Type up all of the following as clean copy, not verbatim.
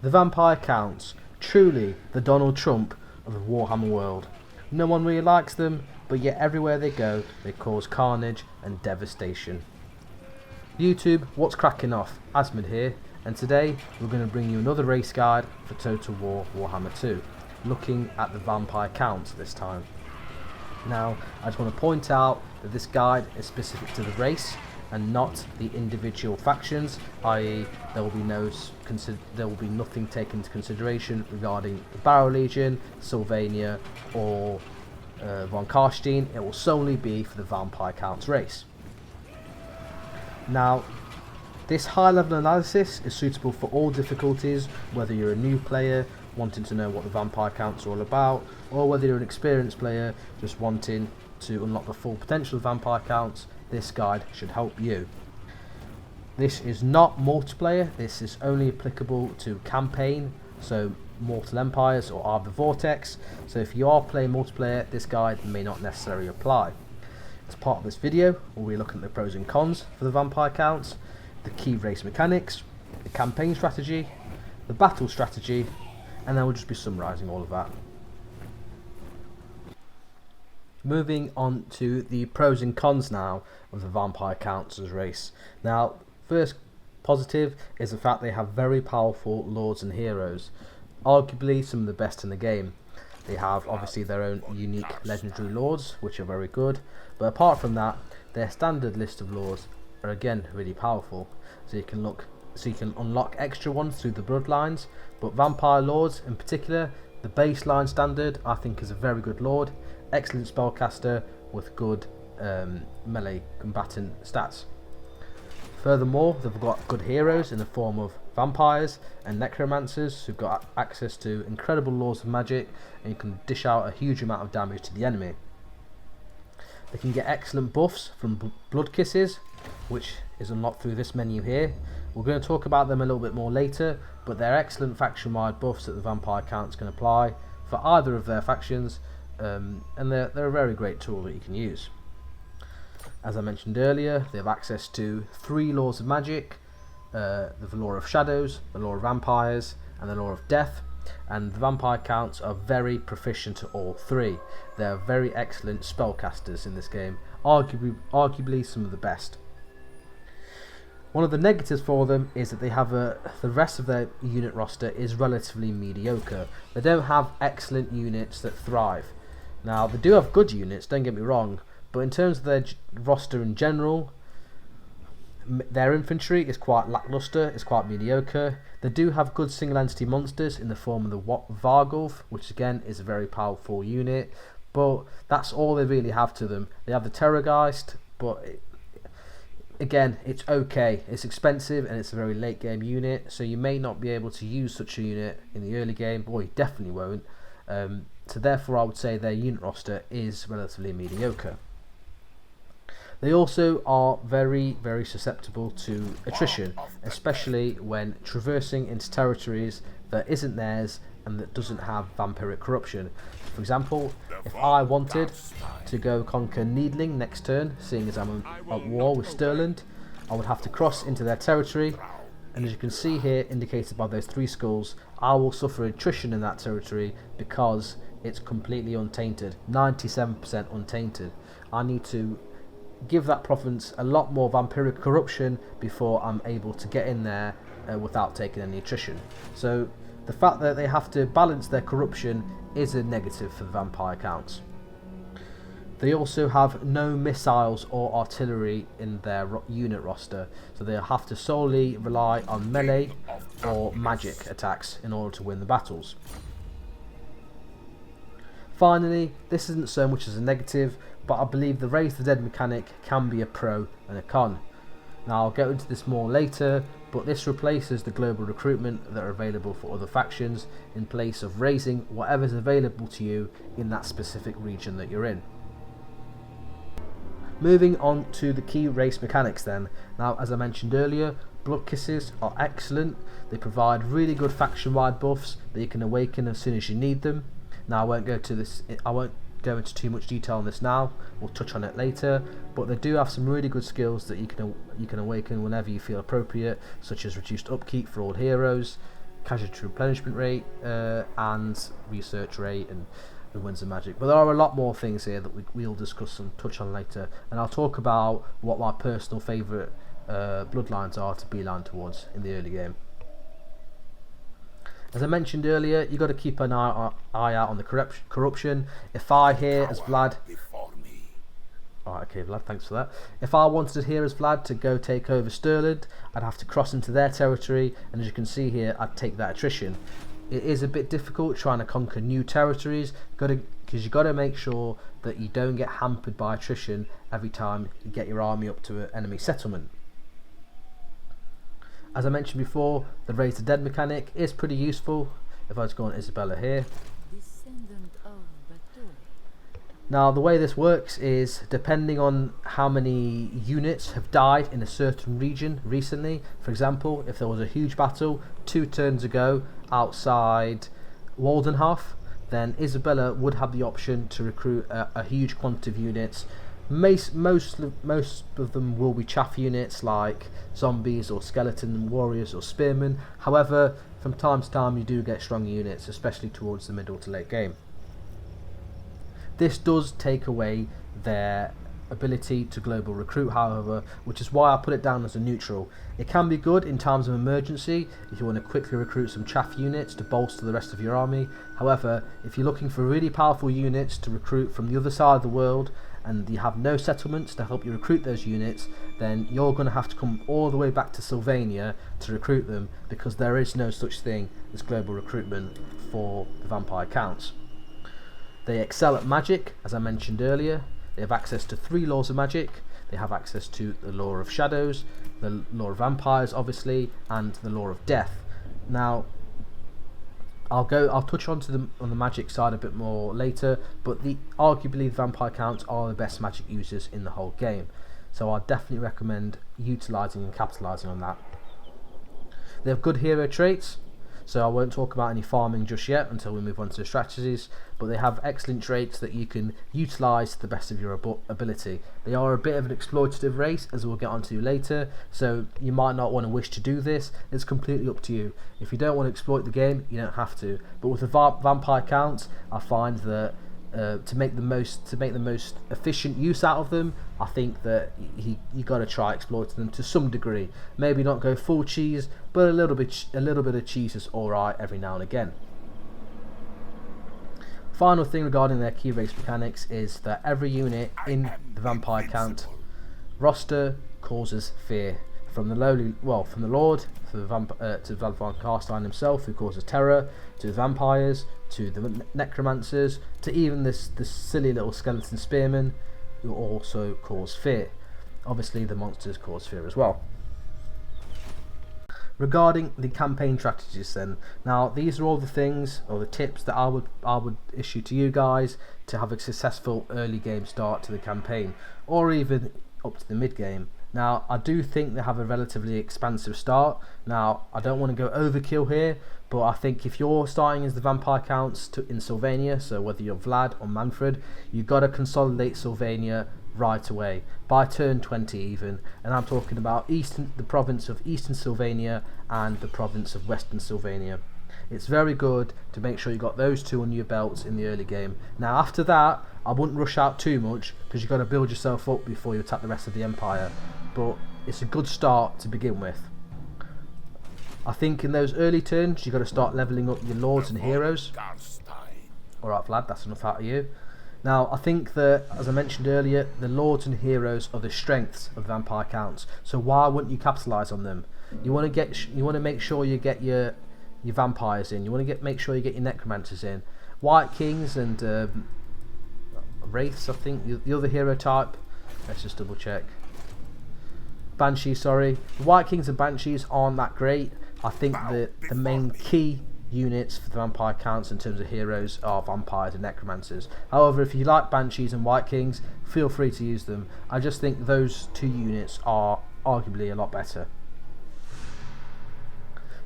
The vampire counts, truly the Donald Trump of the Warhammer world. No one really likes them, but yet everywhere they go, they cause carnage and devastation. YouTube, what's cracking off? Asmod here, and today we're going to bring you another race guide for Total War Warhammer 2, looking at the vampire counts this time. Now, I just want to point out that this guide is specific to the race and not the individual factions, i.e. there will be nothing taken into consideration regarding the Barrow Legion, Sylvania or Von Karstein. It will solely be for the vampire counts race. Now, this high level analysis is suitable for all difficulties, whether you're a new player wanting to know what the vampire counts are all about, or whether you're an experienced player just wanting to unlock the full potential of vampire counts. This guide should help you. This is not multiplayer, this is only applicable to campaign, so Mortal Empires or Arbor Vortex. So if you are playing multiplayer, this guide may not necessarily apply. As part of this video, we'll be looking at the pros and cons for the vampire counts, the key race mechanics, the campaign strategy, the battle strategy, and then we'll just be summarising all of that. Moving on to the pros and cons now of the vampire counts as race. Now, first positive is the fact they have very powerful lords and heroes, arguably some of the best in the game. They have obviously their own unique legendary lords, which are very good, but apart from that, their standard list of lords are again really powerful. So you can unlock extra ones through the bloodlines, but vampire lords in particular, the baseline standard I think is a very good lord, excellent spellcaster with good melee combatant stats. Furthermore, they've got good heroes in the form of vampires and necromancers who've got access to incredible laws of magic, and you can dish out a huge amount of damage to the enemy. They can get excellent buffs from blood kisses, which is unlocked through this menu here. We're going to talk about them a little bit more later, but they're excellent faction-wide buffs that the vampire counts can apply for either of their factions, and they're a very great tool that you can use. As I mentioned earlier, they have access to 3 laws of magic, the law of shadows, the law of vampires, and the law of death, and the vampire counts are very proficient at all 3. They're very excellent spellcasters in this game, arguably some of the best. One of the negatives for them is that they have the rest of their unit roster is relatively mediocre. They don't have excellent units that thrive. Now, they do have good units, don't get me wrong, but in terms of their roster in general, their infantry is quite lackluster, it's quite mediocre. They do have good single entity monsters in the form of the Vargulf, which again is a very powerful unit, but that's all they really have to them. They have the Terrorgeist, but again, it's okay. It's expensive and it's a very late game unit, so you may not be able to use such a unit in the early game, or you definitely won't. So therefore I would say their unit roster is relatively mediocre. They also are very susceptible to attrition, especially when traversing into territories that isn't theirs and that doesn't have vampiric corruption. For example, if I wanted to go conquer Needling next turn, seeing as I'm at war with Stirland, I would have to cross into their territory, and as you can see here indicated by those 3 skulls, I will suffer attrition in that territory because it's completely untainted, 97% untainted. I need to give that province a lot more vampiric corruption before I'm able to get in there without taking any attrition. So the fact that they have to balance their corruption is a negative for the vampire counts. They also have no missiles or artillery in their unit roster, so they'll have to solely rely on melee or magic attacks in order to win the battles. Finally, this isn't so much as a negative, but I believe the Raise the Dead mechanic can be a pro and a con. Now I'll get into this more later, but this replaces the global recruitment that are available for other factions in place of raising whatever's available to you in that specific region that you're in. Moving on to the key race mechanics then. Now, as I mentioned earlier, blood kisses are excellent. They provide really good faction-wide buffs that you can awaken as soon as you need them. Now I won't go into too much detail on this now, we'll touch on it later, but they do have some really good skills that you can awaken whenever you feel appropriate, such as reduced upkeep for all heroes, casualty replenishment rate, and research rate, and Winds of Magic. But there are a lot more things here that we'll discuss and touch on later, and I'll talk about what my personal favourite bloodlines are to beeline towards in the early game. As I mentioned earlier, you've got to keep an eye out on the corruption. If I here as Vlad... Alright, okay Vlad, thanks for that. If I wanted here as Vlad to go take over Stirland, I'd have to cross into their territory, and as you can see here, I'd take that attrition. It is a bit difficult trying to conquer new territories, because you've got to make sure that you don't get hampered by attrition every time you get your army up to an enemy settlement. As I mentioned before, the Raise the Dead mechanic is pretty useful. If I just go on Isabella here. Now the way this works is depending on how many units have died in a certain region recently. For example, if there was a huge battle 2 turns ago outside Waldenhof, then Isabella would have the option to recruit a huge quantity of units. Most of them will be chaff units like zombies or skeleton warriors or spearmen. However, from time to time you do get strong units, especially towards the middle to late game. This does take away their ability to global recruit, however, which is why I put it down as a neutral. It can be good in times of emergency if you want to quickly recruit some chaff units to bolster the rest of your army. However, if you're looking for really powerful units to recruit from the other side of the world and you have no settlements to help you recruit those units, then you're going to have to come all the way back to Sylvania to recruit them, because there is no such thing as global recruitment for the vampire counts. They excel at magic, as I mentioned earlier. They have access to 3 laws of magic. They have access to the law of shadows, the law of vampires obviously, and the law of death. Now I'll touch on the magic side a bit more later, but arguably the vampire counts are the best magic users in the whole game, so I definitely recommend utilising and capitalising on that. They have good hero traits, so I won't talk about any farming just yet until we move on to the strategies, but they have excellent traits that you can utilise to the best of your ability. They are a bit of an exploitative race, as we'll get onto later, so you might not want to wish to do this. It's completely up to you. If you don't want to exploit the game, you don't have to. But with the vampire counts, I find that to make the most efficient use out of them, I think that you got to try exploiting them to some degree. Maybe not go full cheese, but a little bit of cheese is alright every now and again. Final thing regarding their key race mechanics is that every unit in the vampire count roster causes fear. From the Lord to Valvan Carstein himself, who causes terror, to the vampires, to the necromancers, to even this silly little skeleton spearman, who also cause fear. Obviously the monsters cause fear as well. Regarding the campaign strategies then, now these are all the things or the tips that I would issue to you guys to have a successful early game start to the campaign, or even up to the mid game. Now I do think they have a relatively expansive start. Now I don't want to go overkill here, but I think if you're starting as the vampire counts in Sylvania, so whether you're Vlad or Manfred, you've got to consolidate Sylvania right away, by turn 20 even, and I'm talking about the province of Eastern Sylvania and the province of Western Sylvania. It's very good to make sure you got those 2 on your belts in the early game. Now after that, I wouldn't rush out too much, because you've got to build yourself up before you attack the rest of the empire, but it's a good start to begin with. I think in those early turns you've got to start levelling up your lords and heroes. Alright Vlad, that's enough out of you. Now I think that, as I mentioned earlier, the lords and heroes are the strengths of vampire counts, so why wouldn't you capitalise on them? You want to make sure you get your vampires in, you want to make sure you get your necromancers in. White Kings and Wraiths, I think the other hero type, let's just double check. Banshees, sorry. The White Kings and Banshees aren't that great. I think that the main key units for the vampire counts in terms of heroes are vampires and necromancers. However, if you like Banshees and White Kings, feel free to use them. I just think those 2 units are arguably a lot better.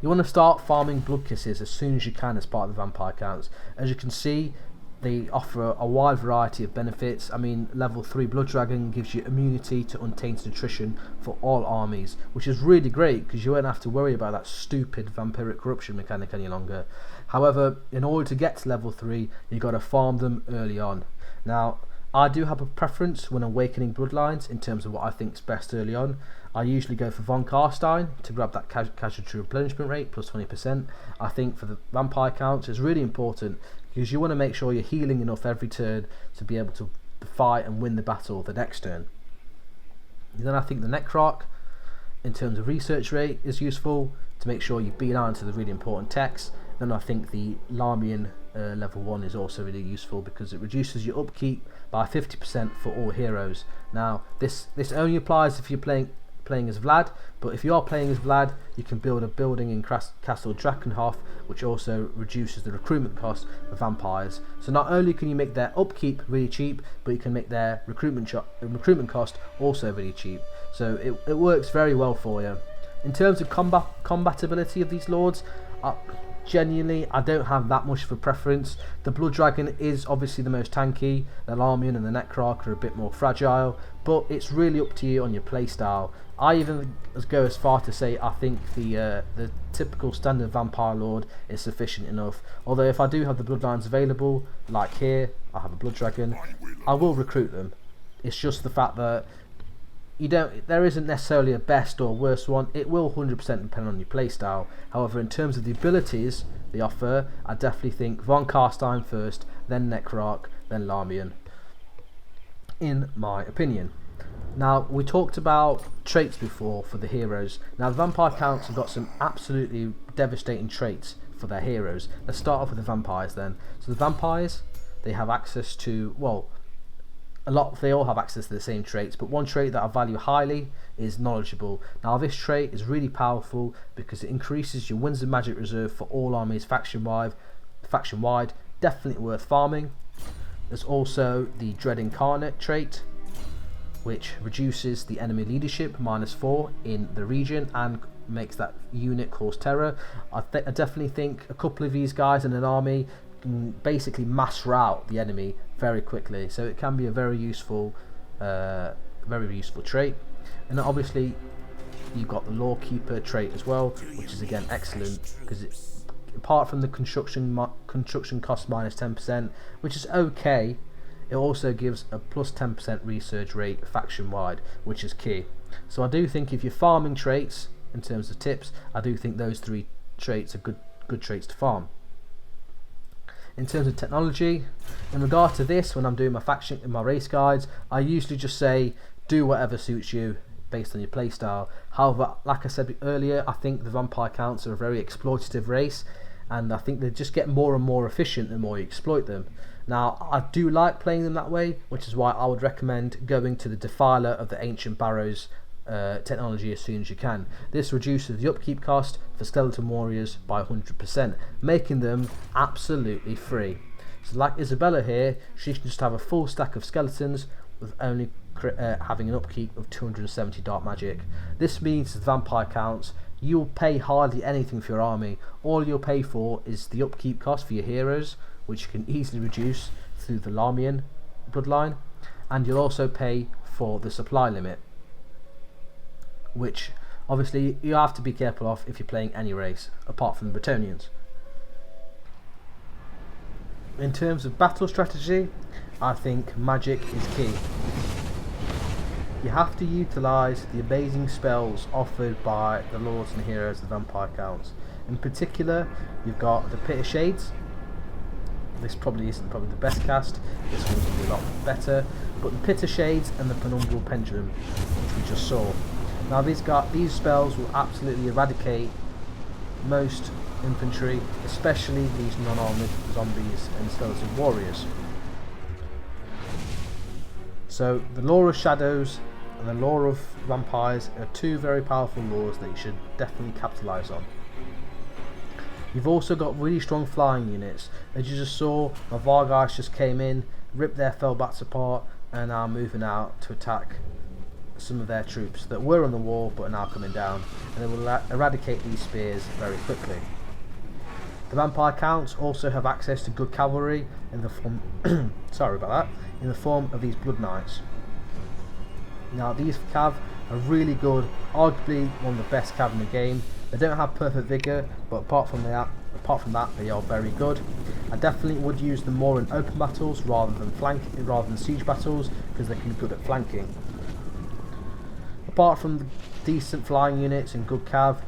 You want to start farming blood kisses as soon as you can as part of the vampire counts. As you can see, They offer a wide variety of benefits. I mean, level 3 Blood Dragon gives you immunity to untainted attrition for all armies, which is really great because you won't have to worry about that stupid vampiric corruption mechanic any longer. However, in order to get to level 3, you've got to farm them early on. Now, I do have a preference when awakening bloodlines in terms of what I think is best early on. I usually go for Von Karstein to grab that casualty replenishment rate plus 20%. I think for the vampire counts it's really important because you want to make sure you're healing enough every turn to be able to fight and win the battle the next turn. Then I think the Necroarch, in terms of research rate, is useful to make sure you beat out into the really important techs. Then I think the Larmian level 1 is also really useful because it reduces your upkeep by 50% for all heroes. Now this only applies if you're playing as Vlad, but if you are playing as Vlad, you can build a building in Castle Drakenhof, which also reduces the recruitment cost for vampires. So not only can you make their upkeep really cheap, but you can make their recruitment cost also really cheap. So it works very well for you. In terms of combatability of these lords, genuinely, I don't have that much of a preference. The Blood Dragon is obviously the most tanky. The Larmian and the Necroarch are a bit more fragile, but it's really up to you on your playstyle. I even go as far to say I think the typical standard Vampire Lord is sufficient enough. Although if I do have the Bloodlines available, like here, I have a Blood Dragon, I will recruit them. It's just the fact that there isn't necessarily a best or worst one. It will 100% depend on your playstyle. However, in terms of the abilities they offer, I definitely think Von Karstein first, then Necroarch, then Larmian, in my opinion. Now, we talked about traits before for the heroes. Now, the Vampire Counts have got some absolutely devastating traits for their heroes. Let's start off with the vampires then. So the vampires, they have access to, well, they all have access to the same traits, but one trait that I value highly is knowledgeable. Now this trait is really powerful because it increases your Winds of Magic reserve for all armies faction wide, definitely worth farming. There's also the Dread Incarnate trait, which reduces the enemy leadership -4 in the region and makes that unit cause terror. I definitely think a couple of these guys in an army can basically mass rout the enemy very quickly, so it can be a very useful trait. And obviously you've got the Lawkeeper trait as well, which is again excellent because apart from the construction cost -10%, which is okay, it also gives a plus 10% research rate faction wide, which is key. So I do think if you're farming traits in terms of tips, I do think those 3 traits are good traits to farm. In terms of technology, in regard to this, when I'm doing my race guides, I usually just say do whatever suits you based on your playstyle. However, like I said earlier, I think the Vampire Counts are a very exploitative race, and I think they just get more and more efficient the more you exploit them. Now, I do like playing them that way, which is why I would recommend going to the Defiler of the Ancient Barrows technology as soon as you can. This reduces the upkeep cost for skeleton warriors by 100%, making them absolutely free. So like Isabella here, she can just have a full stack of skeletons with only having an upkeep of 270 dark magic. This means the Vampire Counts, you'll pay hardly anything for your army. All you'll pay for is the upkeep cost for your heroes, which you can easily reduce through the Larmian bloodline, and you'll also pay for the supply limit, which obviously you have to be careful of if you're playing any race apart from the Bretonnians. In terms of battle strategy, I think magic is key. You have to utilise the amazing spells offered by the Lords and Heroes of the Vampire Counts. In particular, you've got the Pit of Shades. This probably isn't the best cast, this one's going to be a lot better, but the Pit of Shades and the Penumbral Pendulum, which we just saw. Now these spells will absolutely eradicate most infantry, especially these non-armoured zombies and skeleton warriors. So the Lore of Shadows and the Lore of Vampires are 2 very powerful lores that you should definitely capitalise on. You've also got really strong flying units. As you just saw, my Vargas just came in, ripped their Fellbats apart, and are moving out to attack some of their troops that were on the wall but are now coming down, and they will eradicate these spears very quickly. The vampire counts also have access to good cavalry in the form sorry about that, in the form of these blood knights. Now these cav are really good, arguably one of the best cav in the game. They don't have perfect vigour, but apart from that they are very good. I definitely would use them more in open battles rather than siege battles, because they can be good at flanking. Apart from the decent flying units and good cav,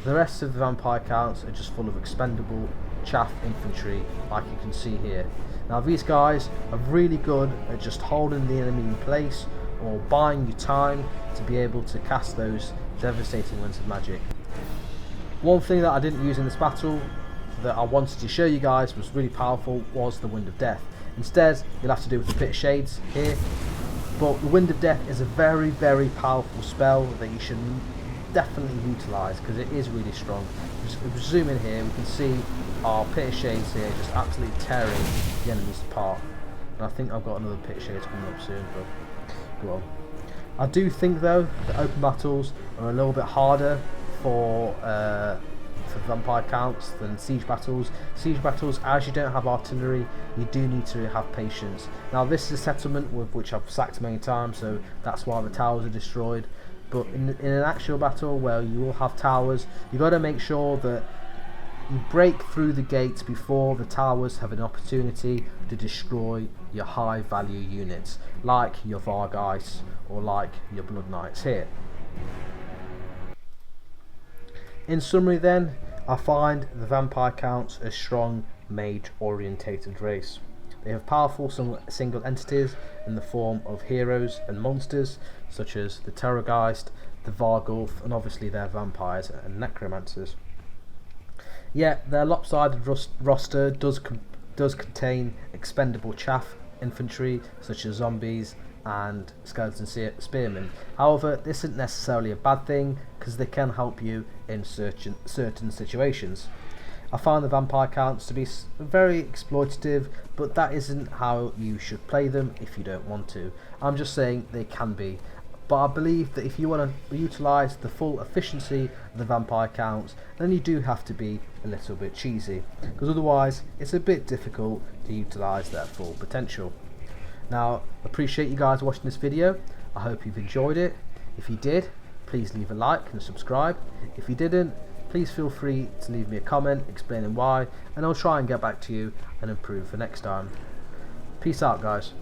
the rest of the vampire counts are just full of expendable chaff infantry, like you can see here. Now these guys are really good at just holding the enemy in place or buying you time to be able to cast those devastating winds of magic. One thing that I didn't use in this battle that I wanted to show you guys was really powerful was the Wind of Death. Instead you'll have to do with the Pit of Shades here, but the Wind of Death is a very, very powerful spell that you should definitely utilise, because it is really strong. If we zoom in here, we can see our Pit of Shades here just absolutely tearing the enemies apart. And I think I've got another Pit of Shades coming up soon, but go on. I do think though that open battles are a little bit harder for vampire counts than siege battles. Siege battles, as you don't have artillery, you do need to have patience. Now this is a settlement with which I've sacked many times, so that's why the towers are destroyed. But in an actual battle where you will have towers, you've got to make sure that you break through the gates before the towers have an opportunity to destroy your high value units, like your Vargeist or like your Blood Knights here. In summary then, I find the vampire counts a strong mage orientated race. They have powerful single entities in the form of heroes and monsters such as the Terrorgeist, the Vargulf, and obviously their vampires and necromancers. Yet their lopsided roster does contain expendable chaff infantry such as zombies and skeleton spearmen. However, this isn't necessarily a bad thing, because they can help you in certain situations. I find the vampire counts to be very exploitative, but that isn't how you should play them if you don't want to. I'm just saying they can be. But I believe that if you want to utilise the full efficiency of the vampire counts, then you do have to be a little bit cheesy, because otherwise it's a bit difficult to utilise their full potential. Now, appreciate you guys watching this video. I hope you've enjoyed it. If you did, please leave a like and subscribe. If you didn't, please feel free to leave me a comment explaining why, and I'll try and get back to you and improve for next time. Peace out, guys.